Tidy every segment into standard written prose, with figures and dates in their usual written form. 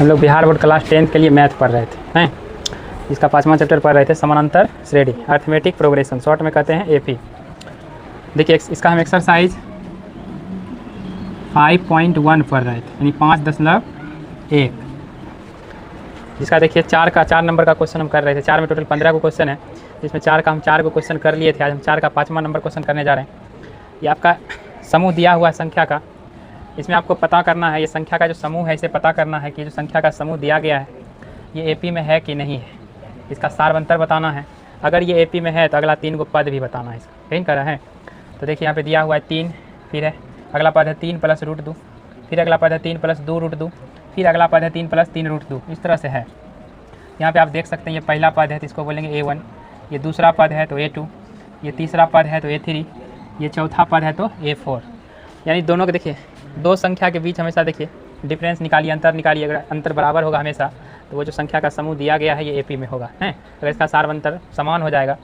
हम लोग Bihar board class 10 के लिए मैथ पढ़ रहे थे हैं। इसका 5वां चैप्टर पढ़ रहे थे, समानांतर श्रेणी, अर्थमेटिक प्रोग्रेशन, शॉर्ट में कहते हैं एपी। देखिए इसका हम एक्सरसाइज 5.1 पढ़ रहे थे, यानी 5.1। जिसका देखिए 4 नंबर का क्वेश्चन हम कर रहे थे। 4 में टोटल 15 को क्वेश्चन है, जिसमें 4 को क्वेश्चन कर लिए थे। आज हम 4 का 5वां नंबर क्वेश्चन करने जा रहे हैं। ये आपका समूह दिया हुआ है संख्या का, इसमें आपको पता करना है ये संख्या का जो समूह है, इसे पता करना है कि जो संख्या का समूह दिया गया है ये एपी में है कि नहीं है। इसका सारवंतर बताना है। अगर ये एपी में है तो अगला 3 को पद भी बताना है। इसका कहीं करा है तो देखिए यहाँ पे दिया हुआ है 3, फिर है अगला पद है 3 + √2, फिर अगला पद है 3 + 2 √2, फिर अगला पद है 3 + 3 √2। इस तरह से है। यहाँ पे आप देख सकते हैं ये पहला पद है तो इसको बोलेंगे A1, ये दूसरा पद है तो A2, ये तीसरा पद है तो A3, ये चौथा पद है तो A4। यानी दोनों के देखिए दो संख्या के बीच हमेशा देखिए डिफरेंस निकालिए, अंतर निकालिए। अगर अंतर बराबर होगा हमेशा तो वो जो संख्या का समूह दिया गया है ये एपी में होगा है। अगर इसका सारवंतर समान हो जाएगा,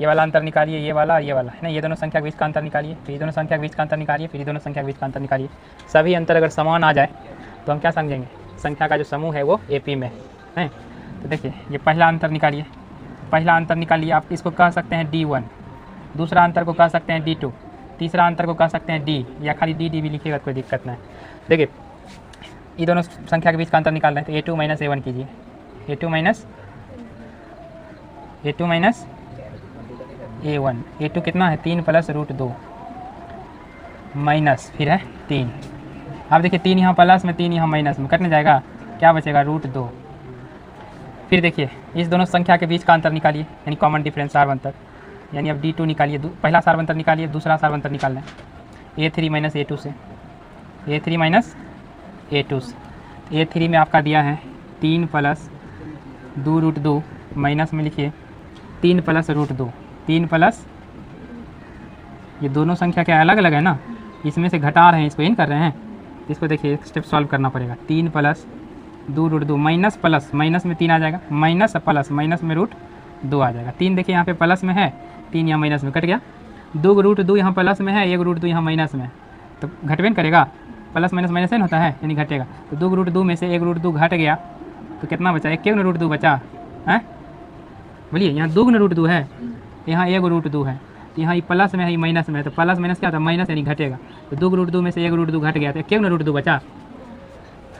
ये वाला अंतर निकालिए, ये वाला है ना, ये दोनों संख्या के बीच का अंतर निकालिए, फिर ये दोनों संख्या के बीच का अंतर निकालिए, फिर ये दोनों संख्या के बीच का अंतर निकालिए। सभी अंतर अगर समान आ जाए तो हम क्या समझेंगे, संख्या का जो समूह है वो एपी में है। तो देखिए ये पहला अंतर निकालिए, पहला अंतर निकालिए। आप इसको कह सकते हैं D1, दूसरा अंतर को कह सकते हैं D2, तीसरा अंतर को कह सकते हैं D, या खाली D भी लिखिएगा कोई दिक्कत नहीं। देखिए ये दोनों संख्या के बीच का अंतर निकाल रहे हैं तो A2 - A1 कीजिए। A2 - A1, A2 कितना है 3 + √2 माइनस फिर है 3। अब देखिए 3 यहाँ प्लस में 3 यहाँ माइनस में कटने जाएगा, क्या बचेगा √2। फिर देखिए इस दोनों संख्या के बीच का अंतर निकालिए, यानी कॉमन डिफरेंस सारवंतर। यानी अब D2 निकालिए, पहला सारवंतर निकालिए, दूसरा सारवंतर निकालना है A3 - A2 से, A3 - A2 से। A3 में आपका दिया है 3 + 2 √2 माइनस में लिखिए 3 + √2, 3 प्लस ये दोनों संख्या क्या अलग अलग है ना, इसमें से घटा रहे हैं, इसको इन कर रहे हैं। इसको देखिए एक स्टेप सॉल्व करना पड़ेगा। 3 + 2 √2 माइनस प्लस, माइनस में 3 आ जाएगा, माइनस प्लस, माइनस में √2 आ जाएगा। 3 देखिए यहाँ पे प्लस में है, 3 यहाँ माइनस में कट गया। 2 √2 यहाँ प्लस में है, 1 √2 यहाँ माइनस में, तो घटबे न करेगा, प्लस माइनस माइनस न होता है यानी घटेगा। तो 2 √2 में से 1 √2 घट गया तो कितना बचा, 1 √2 बचा है। बोलिए यहाँ 2 √2 है, यहाँ 1 √2 है, यहाँ ये प्लस में है, ये माइनस में है, तो प्लस माइनस क्या होता है, माइनस यानी घटेगा। तो 2 √2 में से 1 √2 घट गया तो 1 √2 बचा।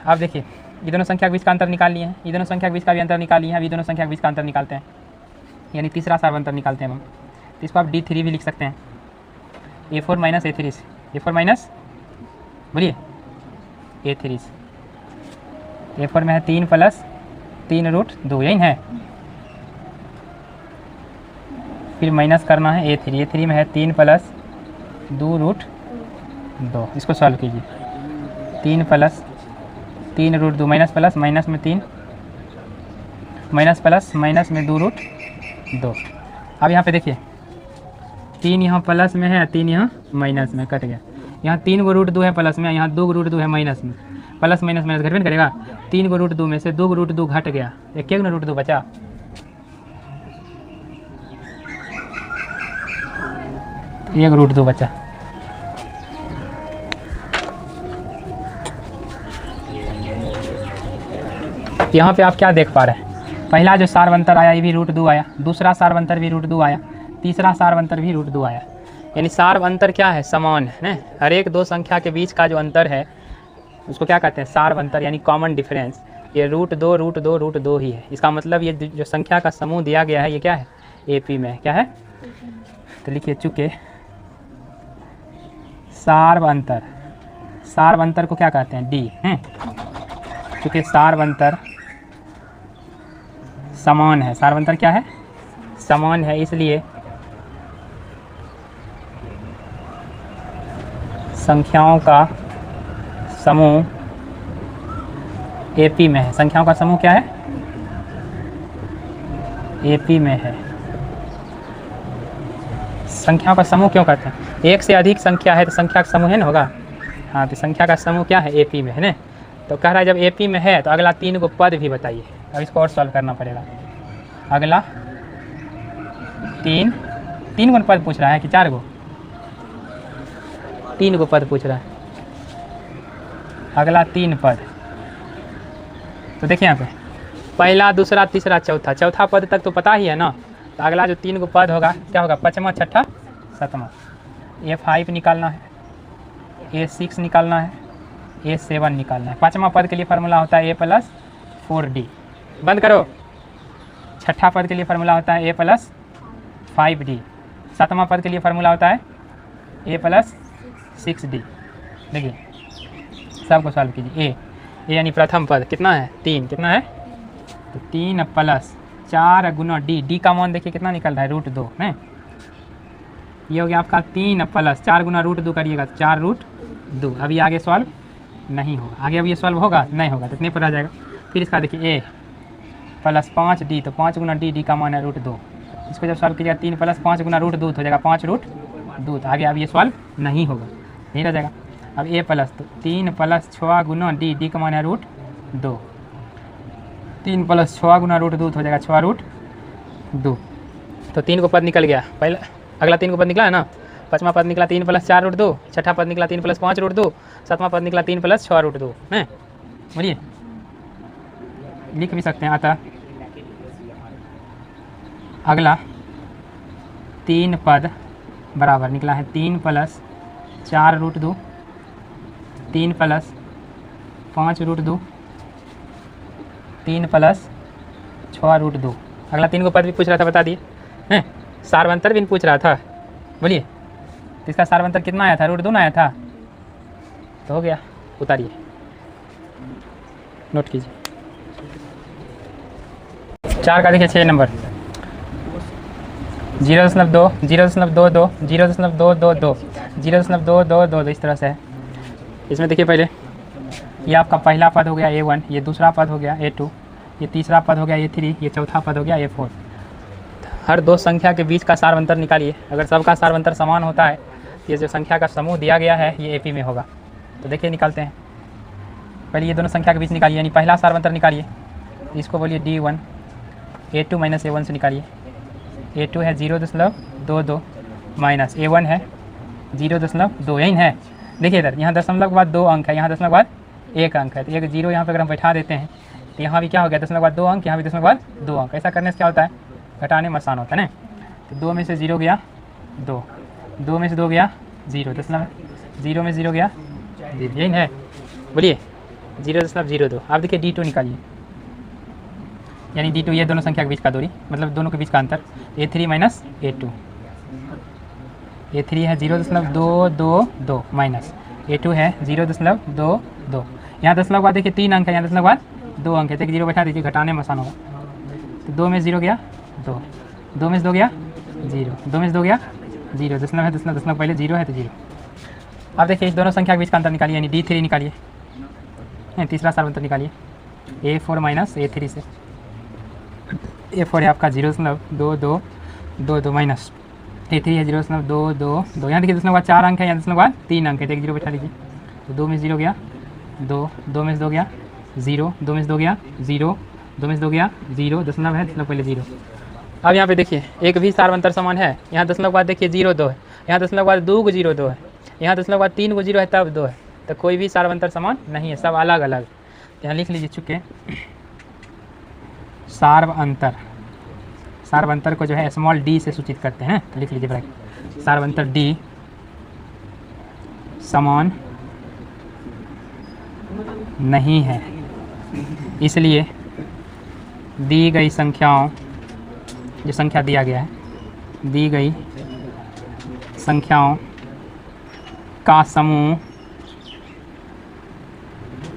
अब देखिए ये दोनों संख्या के बीच का अंतर निकाल लिए हैं, ये दोनों संख्या के बीच का भी अंतर निकाल लिए हैं। अब ये दोनों संख्या के बीच का अंतर निकालते हैं, यानी तीसरा सारवंतर निकालते हैं हम। तो इसको आप D3 भी लिख सकते हैं, A4 - A3 से, A4 माइनस बोलिए A3 से। A4 में है 3 + 3 √2 यही है, फिर माइनस करना है A3 में है 3 + 2 √2। इसको सॉल्व कीजिए, 3 + 3 √2 माइनस प्लस, माइनस में 3, माइनस प्लस, माइनस में 2 √2। अब यहाँ पे देखिए 3 यहाँ प्लस में है, 3 यहाँ माइनस में कट गया। यहाँ 3 को √2 है प्लस में, यहाँ 2 √2 है माइनस में, प्लस माइनस माइनस घटबे करेगा। 3 को √2 में से 2 √2 घट गया, 1 √2 बचा। एक √2 बचा। यहाँ पे आप क्या देख पा रहे हैं, पहला जो सारवंतर आया ये भी √2 आया, दूसरा सारवंतर भी √2 आया, तीसरा सारवंतर भी √2 आया। यानी सारवंतर क्या है, समान है ना। हर एक दो संख्या के बीच का जो अंतर है उसको क्या कहते हैं, सारवंतर, यानी कॉमन डिफरेंस। ये √2 ही है। इसका मतलब ये जो संख्या का समूह दिया गया है ये क्या है, एपी में क्या है। तो लिखिए चूँकि सारवंतर को क्या कहते हैं, D हैं। चूँकि सारवंतर समान है, सारवंतर क्या है, समान है, इसलिए संख्याओं का समूह एपी में है। संख्याओं का समूह क्या है, एपी में है। संख्याओं का समूह क्यों कहते हैं, एक से अधिक संख्या है तो संख्या का समूह है ना होगा। हाँ तो संख्या का समूह क्या है, एपी में है ना। तो कह रहा है जब एपी में है तो अगला 3 को पद भी बताइए। अब इसको और सॉल्व करना पड़ेगा। अगला 3 को पद पूछ रहा है कि 4 को, 3 को पद पूछ रहा है। अगला 3 पद तो देखिए यहाँ पे पहला, दूसरा, तीसरा, चौथा, चौथा पद तक तो पता ही है ना। तो अगला जो 3 गो पद होगा क्या होगा, पाँचवा, छठा, सातवां। A5 निकालना है, A6 निकालना है, A7 निकालना है। पाँचवा पद के लिए फार्मूला होता है A+4D। बंद करो। छठा पद के लिए फार्मूला होता है A+5D। सातवां पद के लिए फार्मूला होता है A+6D। देखिए सबको सॉल्व कीजिए। ए यानी प्रथम पद कितना है, 3, कितना है तो 3 + 4 गुना डी का मान देखिए कितना निकल रहा है, √2 है। ये हो गया आपका 3 + 4 गुना √2 करिएगा, 4√2। अभी आगे सॉल्व नहीं होगा, आगे अब ये सॉल्व होगा नहीं होगा, तो इतने पर आ जाएगा। फिर इसका देखिए A + 5D, तो 5 गुना डी का मान है √2। इसको जब सॉल्व कीजिएगा 3 + 5 गुना √2 तो हो जाएगा 5√2। तो आगे अब ये सॉल्व नहीं होगा, नहीं रह जाएगा। अब A+, तो 3 + 6 गुना डी का मान है √2। 3 + 6 गुना √2 तो हो जाएगा 6√2। तो 3 को पद निकल गया, पहले अगला 3 को पद निकला है ना। पाँचवा पद निकला 3 + 4√2, छठा पद निकला 3 + 5√2, सातवां पद निकला 3 + 6√2 है। बोलिए लिख भी सकते हैं। अतः अगला 3 पद बराबर निकला है 3 + 4√2, 3 + 5√2, 3 + 6√2। अगला 3 को पद भी पूछ रहा था, बता दिए हैं। सार्वंतर भी पूछ रहा था, बोलिए तो इसका सार्वंतर कितना आया था, √2 ना आया था। तो हो गया, उतारिए, नोट कीजिए। 4 का देखिए 6 नंबर 0.2, 0.22, 0.222, 0.222, इस तरह से है। इसमें देखिए पहले ये आपका पहला पद हो गया A1, ये दूसरा पद हो गया A2, ये तीसरा पद हो गया A3, ये चौथा पद हो गया A4। हर दो संख्या के बीच का सार्वंतर निकालिए। अगर सबका सार्वंतर समान होता है, ये जो संख्या का समूह दिया गया है ये AP में होगा। तो देखिए निकालते हैं। पहले ये दोनों संख्या के बीच निकालिए, यानी पहला सार्वंतर निकालिए। इसको बोलिए D1, A2 - A1 से निकालिए। A2 है 0.22 माइनस A1 है 0.2, यही है। देखिए इधर, यहाँ दशमलव के बाद 2 अंक है, यहाँ दशमलव के बाद 1 अंक है, तो एक 0 यहाँ पर अगर हम बैठा देते हैं तो यहाँ भी क्या हो गया, दशमलव के बाद 2 अंक, यहाँ भी दशमलव के बाद 2 अंक। ऐसा करने से क्या होता है, घटाने में आसान होता है ना। तो 2 में से 0 गया 2, 2 में से 2 गया 0, दशमलव 0 में 0 गया 0, यही है। बोलिए 0.02। आप देखिए D2 निकालिए, यानी D2 ये दोनों संख्या के बीच का दूरी, मतलब दोनों के बीच का अंतर। A3 - A2, A3 है 0.222 माइनस A2 है 0.22। यहाँ दशमलव के बाद देखिए 3 अंक है, यहाँ दशमलव के बाद 2 अंक है, तो 0 बैठा दीजिए, घटाने में आसान होगा। तो 2 में 0 गया 2, 2 में से 2 गया 0, 2 में से 2 गया 0, दशमलव है दशमलव, दशमलव पहले 0 है तो 0। अब देखिए इस दोनों संख्या के बीच का अंतर निकालिए, यानी D3 निकालिए, तीसरा सार्वंतर निकालिए A4 - A3 से। A4 है आपका 0.2222 माइनस A3 है 0.222। यहाँ देखिए दशमलव के बाद 4 अंक है, यहाँ दशमलव के बाद 3 अंक है, तो एक 0 बैठा लीजिए। तो 2 में 0 गया 2, 2 में से 2 गया 0, 2 में से 2 गया 0, 2 में से 2 गया 0, दशमलव है दशमलव पहले 0। अब यहाँ पे देखिए एक भी सार्वंतर समान है, यहाँ दशमलव के बाद देखिए 0.2 है, यहाँ दशमलव के बाद 2 को 0.2 है, यहाँ दशमलव के बाद 3 को 0 है तब 2 है। तो कोई भी सार्वंतर समान नहीं है, सब अलग अलग। यहाँ लिख लीजिए चुके सार्वंतर, सार्वंतर को जो है स्मॉल d से सूचित करते हैं। तो लिख लीजिए ब्रैकेट, सार्वंतर D समान नहीं है, इसलिए दी गई संख्याओं, जो संख्या दिया गया है, दी गई संख्याओं का समूह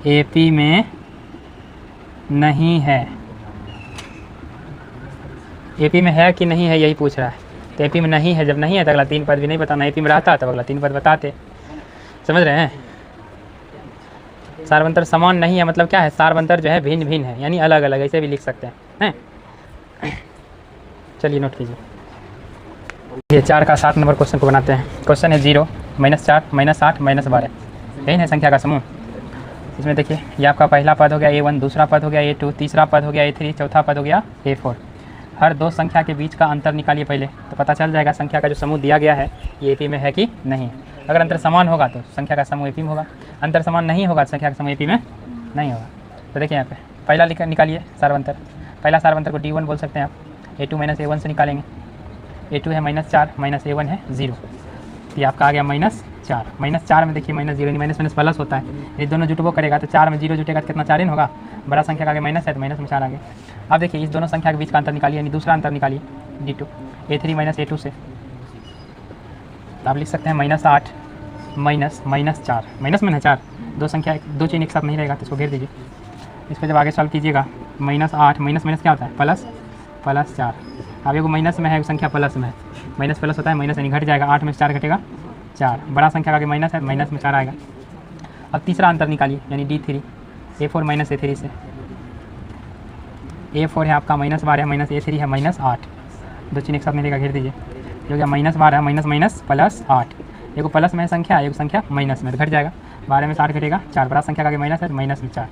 AP में नहीं है। AP में है कि नहीं है यही पूछ रहा है। तो AP में नहीं है, जब नहीं है तो अगला 3 पद भी नहीं बताना। AP में रहता तब अगला 3 पद बताते। समझ रहे हैं। सार्वंतर समान नहीं है मतलब क्या है, सार्वंतर जो है भिन्न भिन्न है, यानी अलग अलग, ऐसे भी लिख सकते हैं। चलिए नोट कीजिए। ये 4 का 7 नंबर क्वेश्चन को बनाते हैं। क्वेश्चन है 0, -4, -8, -12, यही है संख्या का समूह। इसमें देखिए ये आपका पहला पद हो गया A1, दूसरा पद हो गया A2, तीसरा पद हो गया A3, चौथा पद हो गया A4। हर दो संख्या के बीच का अंतर निकालिए पहले, तो पता चल जाएगा संख्या का जो समूह दिया गया है ये AP में है कि नहीं। अगर अंतर समान होगा तो संख्या का समूह AP में होगा, अंतर समान नहीं होगा तो संख्या का समूह AP में नहीं होगा। तो देखिए यहाँ पे पहला निकालिए सारवंतर। पहला सारवंतर को D1 बोल सकते हैं आप। A2 माइनस A1 से निकालेंगे। A2 है -4 माइनस A1 है 0, ये आपका आ गया -4। -4 में देखिए माइनस 0 माइनस माइनस प्लस होता है, ये दोनों जुटबो करेगा तो 4 में 0 जुटेगा तो कितना 4 इन होगा। बड़ा संख्या का आगे माइनस है तो माइनस में 4 आगे। अब देखिए इस दोनों संख्या के बीच का अंतर निकालिए, यानी दूसरा अंतर निकालिए D2 A3 माइनस A2 से। तो आप लिख सकते हैं -8 माइनस -4, माइनस में है 4, दो संख्या दो चीन एक साथ नहीं रहेगा तो इसको घेर दीजिए। इस पर जब आगे सॉल्व कीजिएगा -8 माइनस माइनस क्या होता है प्लस 4। अब एगो माइनस में है, संख्या प्लस में है, माइनस प्लस होता है माइनस यानी घट जाएगा, 8 में से 4 घटेगा 4, बड़ा संख्या का आगे माइनस है माइनस में 4 आएगा। अब तीसरा अंतर निकालिए यानी D3 A4 माइनस A3 से। A4 है आपका -12 है माइनस A3 है -8, दो चीन एक साथ मिलेगा, घेर दीजिए। जो क्या -12 माइनस माइनस प्लस 8, एगो प्लस में है संख्या, एगो संख्या माइनस में, तो घट जाएगा, 12 में 8 घटेगा 4, बड़ा संख्या का आगे माइनस है माइनस में 4।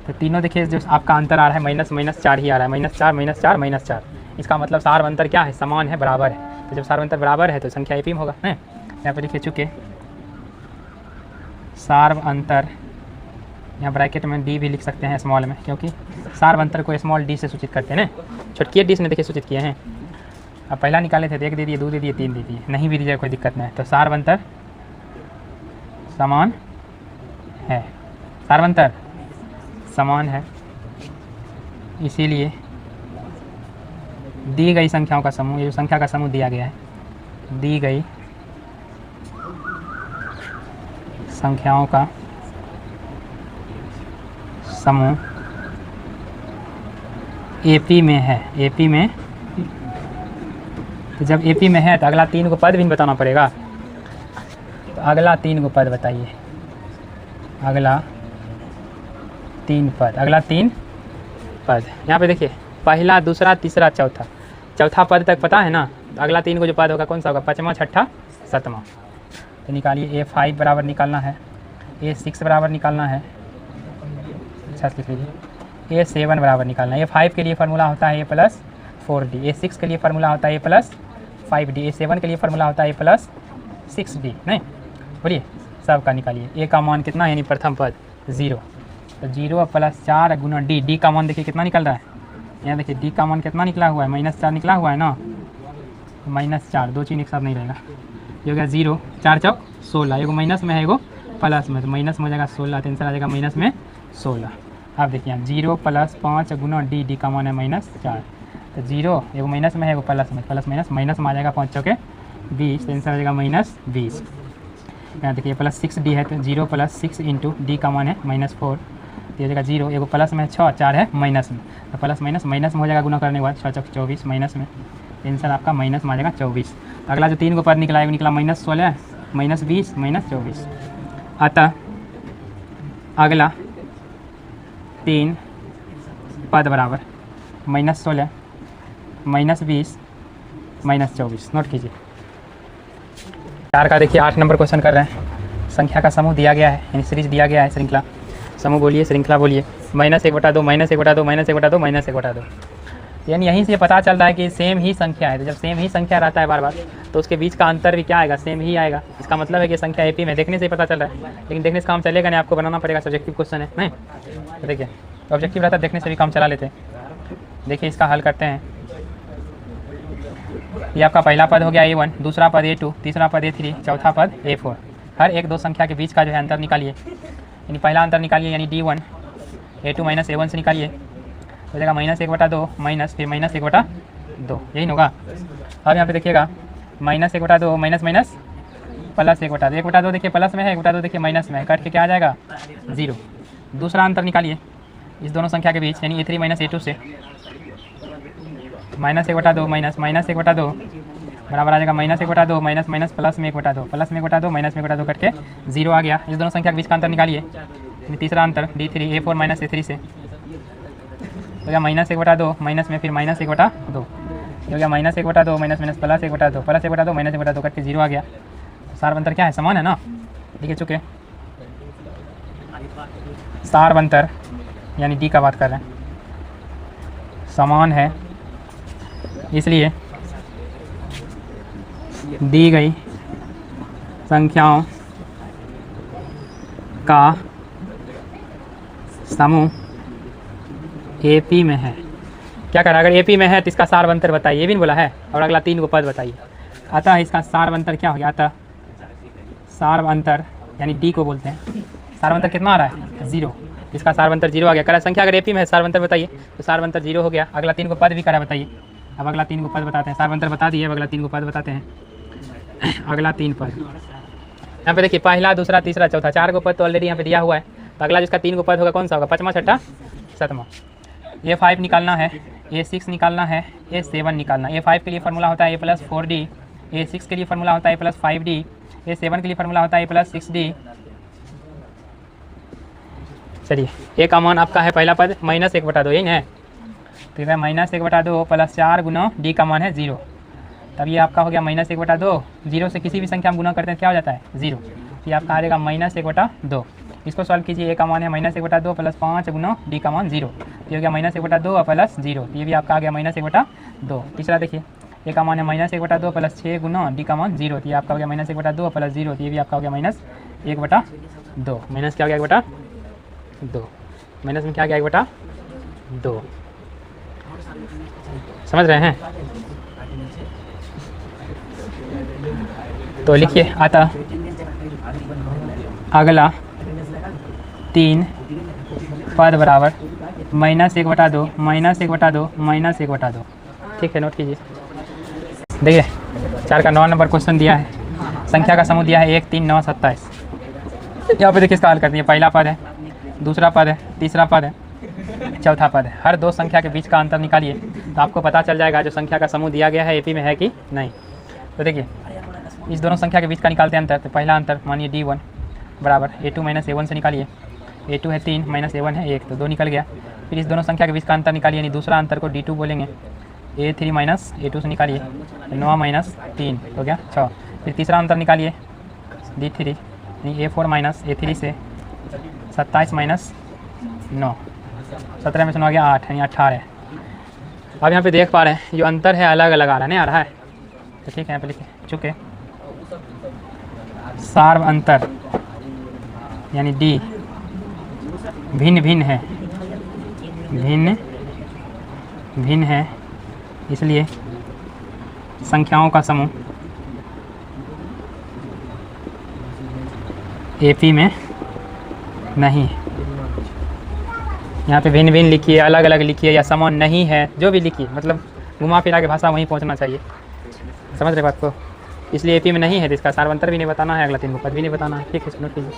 तो तीनों देखिए जो आपका अंतर आ रहा है -4 ही आ रहा है, -4 -4। इसका मतलब सार अंतर क्या है, समान है, बराबर है। तो जब सार अंतर बराबर है तो संख्या एपी में होगा है। यहाँ पर लिखे चुके सार अंतर, यहाँ ब्रैकेट में D भी लिख सकते हैं स्मॉल में, क्योंकि सार अंतर को स्मॉल d से सूचित करते हैं ना, छोटकी d से देखिए सूचित किए हैं। अब पहला निकाले थे तो 1 दे दिए, 2 दे दिए, 3 दे दिए, नहीं भी दीजिए कोई दिक्कत नहीं है। तो सार अंतर समान है, सार अंतर समान है, इसीलिए दी गई संख्याओं का समूह, ये जो संख्या का समूह दिया गया है, दी गई संख्याओं का समूह एपी में है, एपी में। तो जब एपी में है तो अगला 3 को पद भी बताना पड़ेगा। तो अगला 3 को पद बताइए, अगला 3 पद, अगला 3 पद। यहाँ पे देखिए पहला, दूसरा, तीसरा, चौथा पद तक पता है ना। तो अगला 3 को जो पद होगा कौन सा होगा, 5वां, 6ठा, 7वां। तो निकालिए A5 बराबर निकालना है, A6 बराबर निकालना है, अच्छा लिख लीजिए, A7 बराबर निकालना है। A5 के लिए फार्मूला होता है A+4D, A6 के लिए फार्मूला होता है A+5D, A7 के लिए फार्मूला होता है A+6D। नहीं बोलिए, सब का निकालिए। A का मान कितना यानी प्रथम पद 0, तो 0 + 4 गुना D का मान देखिए कितना निकल रहा है। यहाँ देखिए D का मान कितना निकला हुआ है, -4 निकला हुआ है ना, -4, दो चीज एक साथ नहीं रहेगा। ये हो गया 0, 4 चौक 16, एगो माइनस में है एगो प्लस में, तो माइनस में हो जाएगा 16, आंसर आ जाएगा माइनस में 16। अब देखिए यहाँ 0 + 5 गुना D का मान है -4, तो 0 एगो माइनस में है एगो प्लस में, प्लस माइनस में आ जाएगा 5 चौके 20, तो आंसर आ जाएगा -20। यहाँ देखिए +6D है, तो 0 + 6 × D का मान है -4, तो हो जाएगा 0, एगो प्लस में है 6, 4 है माइनस में, तो प्लस माइनस में हो जाएगा गुना करने के बाद 6 चौक 24 माइनस में, आंसर आपका माइनस में आ जाएगा 24। अगला जो 3 को पद निकला है वो निकला -16 -20 -24। अतः अगला 3 पद बराबर -16 -20 -24। नोट कीजिए। 4 का देखिए 8 नंबर क्वेश्चन कर रहे हैं। संख्या का समूह दिया गया है, यानी सीरीज दिया गया है, श्रृंखला। समूह बोलिए, श्रृंखला बोलिए। -1/2 -1/2 -1/2 -1/2, यानी यहीं से पता चल रहा है कि सेम ही संख्या है। तो जब सेम ही संख्या रहता है बार बार, तो उसके बीच का अंतर भी क्या आएगा, सेम ही आएगा। इसका मतलब है कि संख्या एपी में, देखने से ही पता चल रहा है, लेकिन देखने से काम चलेगा नहीं, आपको बनाना पड़ेगा। सब्जेक्टिव क्वेश्चन है नहीं, तो देखिए ऑब्जेक्टिव रहता है, देखने से भी काम चला लेते हैं। देखिए इसका हल करते हैं। ये आपका पहला पद हो गया A1, दूसरा पद A2, तीसरा पद A3, चौथा पद A4। हर एक दो संख्या के बीच का जो है अंतर निकालिए, यानी पहला अंतर निकालिए, यानी D1 A2 माइनस A1 से निकालिए, हो जाएगा -1/2 माइनस फिर -1/2, यही होगा। अब यहाँ पे देखिएगा -1/2 माइनस माइनस प्लस 1/2, 1/2 देखिए प्लस में है, 1/2 देखिए माइनस में है, कट के क्या आ जाएगा 0। दूसरा अंतर निकालिए इस दोनों संख्या के बीच, यानी A3 माइनस A2 से, -1/2 माइनस -1/2 बराबर आ जाएगा -1/2 माइनस माइनस प्लस में 1/2, प्लस में 1/2 माइनस में 1/2 करके 0 आ गया। इस दोनों संख्या के बीच का अंतर निकालिए, तीसरा अंतर D3 A4 माइनस A3 से, हो गया -1/2 माइनस में फिर -1/2, हो गया -1/2 minus minus plus 1/2, plus 1/2 minus 1/2 करके 0 आ गया। सार अंतर क्या है, समान है ना, लिख चुके। सार अंतर यानी D का बात कर रहे हैं, समान है, इसलिए दी गई संख्याओं का समूह एपी में है। क्या करा, अगर एपी में है तो इसका सार्वंतर बताइए, ये भी नहीं बोला है। और अगला 3 को पद बताइए। अतः इसका सार्वंतर क्या हो गया, अतः सार्वंतर यानी डी को बोलते हैं। सार्वंतर कितना आ रहा है, 0। इसका सार्वंतर 0 आ गया। करा संख्या अगर एपी में है, सार्वंतर बताइए, तो सार्वंतर 0 हो गया। अगला 3 को पद भी करा बताइए। अब अगला 3 को पद बताते हैं, सार्वंतर बता दिए, अब अगला 3 को पद बताते हैं। अगला 3 पद यहाँ पे देखिए, पहला, दूसरा, तीसरा, चौथा, 4 को पद तो ऑलरेडी यहाँ पे दिया हुआ है। तो अगला जिसका 3 को पद होगा कौन सा होगा, 5वां, 6वां, 7वां। A5 निकालना है, A6 निकालना है, A7 निकालना है। A5 के लिए फार्मूला होता है A+4D, A6 के लिए फार्मूला होता है A+5D, A7 के लिए फार्मूला होता है A+6D। चलिए, ए का मान आपका है पहला पद -1/2, यही है। तो इधर -1/2 + 4 गुना डी का मान है 0। तब ये आपका हो गया -1/2। 0 से किसी भी संख्या में गुना करते हैं क्या हो जाता है, 0। ये आपका आ जाएगा -1/2। इसको सॉल्व कीजिए। ए का मान है -1/2 + 5 गुना डी का मान 0। ये हो गया -1/2 और +0। ये भी आपका आ गया -1/2। तीसरा देखिए, ए का मान है -1/2 + 6 गुना डी का मान 0। तो ये आपका हो गया -1/2 और +0। तो ये भी आपका हो गया -1/2। माइनस क्या हो गया 1/2, माइनस में क्या गया 1/2। समझ रहे हैं। तो लिखिए, अतः अगला 3 पद बराबर -1/2, -1/2, -1/2। ठीक है, नोट कीजिए। देखिए, 4 का 9 नंबर क्वेश्चन दिया है। संख्या का समूह दिया है 1, 3, 9, 27। यहाँ पे देखिए इसका हल कर दिए। पहला पद है, दूसरा पद है, तीसरा पद है, चौथा पद है। हर दो संख्या के बीच का अंतर निकालिए, तो आपको पता चल जाएगा जो संख्या का समूह दिया गया है एपी में है कि नहीं। तो देखिए, इस दोनों संख्या के बीच का निकालते हैं अंतर। तो पहला अंतर मानिए D1 बराबर A2 - A1 से निकालिए। A2 है 3, -A1 है 1, तो 2 निकल गया। फिर इस दोनों संख्या के बीच का अंतर निकालिए, यानी दूसरा अंतर को D2 बोलेंगे। A3 - A2 से निकालिए, 9 - 3 हो गया 6। फिर तीसरा अंतर निकालिए D3, यानी A4 - A3 से 27 - 9, 17 में से 9 आ गया 8, यानी 18। अब यहाँ पे देख पा रहे हैं जो अंतर है अलग अलग आ रहा है, नहीं आ रहा है। तो ठीक है, यहाँ पे लिखे चुके सार्व अंतर यानी D भिन्न भिन्न है, भिन्न भिन्न है, इसलिए संख्याओं का समूह एपी में नहीं। यहाँ पे भिन्न भिन्न लिखिए, अलग अलग लिखिए, या समान नहीं है, जो भी लिखिए, मतलब घुमा फिरा के भाषा वहीं पहुँचना चाहिए। समझ रहे बात को। इसलिए एपी में नहीं है, तो इसका सार्वंतर भी नहीं बताना है, अगला 3 को पद भी नहीं बताना है। ठीक है, नोट कीजिए।